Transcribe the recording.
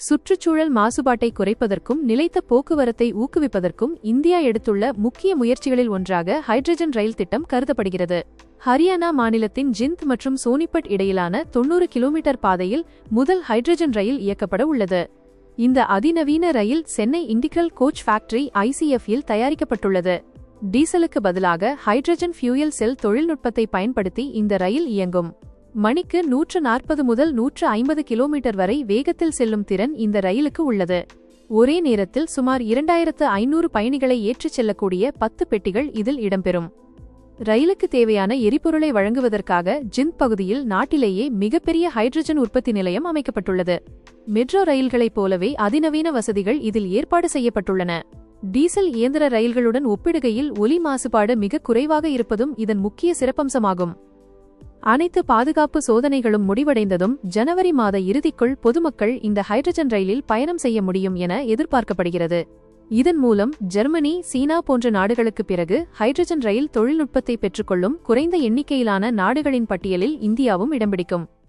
சுற்றுச்சூழல் மாசுபாட்டை குறைப்பதற்கும் நிலைத்த போக்குவரத்தை ஊக்குவிப்பதற்கும் இந்தியா எடுத்துள்ள முக்கிய முயற்சிகளில் ஒன்றாக ஹைட்ரஜன் ரயில் திட்டம் கருதப்படுகிறது. ஹரியானா மாநிலத்தின் ஜிந்த் மற்றும் சோனிபட் இடையிலான 90 கிலோமீட்டர் பாதையில் முதல் ஹைட்ரஜன் ரயில் இயக்கப்பட உள்ளது. இந்த அதிநவீன ரயில் சென்னை இண்டிகல் கோச் ஃபேக்டரி ICF-இல் தயாரிக்கப்பட்டுள்ளது. டீசலுக்கு பதிலாக ஹைட்ரஜன் ஃபியூயல் செல் தொழில்நுட்பத்தை பயன்படுத்தி இந்த ரயில் இயங்கும். மணிக்கு 140 முதல் 150 கிலோமீட்டர் வரை வேகத்தில் செல்லும் திறன் இந்த ரயிலுக்கு உள்ளது. ஒரே நேரத்தில் சுமார் 2500 பயணிகளை ஏற்றிச் செல்லக்கூடிய 10 பெட்டிகள் இதில் இடம்பெறும். ரயிலுக்கு தேவையான எரிபொருளை வழங்குவதற்காக ஜிந்த் பகுதியில் நாட்டிலேயே மிகப்பெரிய ஹைட்ரஜன் உற்பத்தி நிலையம் அமைக்கப்பட்டுள்ளது. மெட்ரோ ரயில்களைப் போலவே அதிநவீன வசதிகள் இதில் ஏற்பாடு செய்யப்பட்டுள்ளன. டீசல் இயந்திர ரயில்களுடன் ஒப்பிடுகையில் ஒலி மாசுபாடு மிக குறைவாக இருப்பதும் இதன் முக்கிய சிறப்பம்சமாகும். அனைத்து பாதுகாப்பு சோதனைகளும் முடிவடைந்ததும் ஜனவரி மாத இறுதிக்குள் பொதுமக்கள் இந்த ஹைட்ரஜன் ரயிலில் பயணம் செய்ய முடியும் என எதிர்பார்க்கப்படுகிறது. இதன் மூலம் ஜெர்மனி, சீனா போன்ற நாடுகளுக்கு பிறகு ஹைட்ரஜன் ரயில் தொழில்நுட்பத்தை பெற்றுக்கொள்ளும் குறைந்த எண்ணிக்கையிலான நாடுகளின் பட்டியலில் இந்தியாவும் இடம்பிடிக்கும்.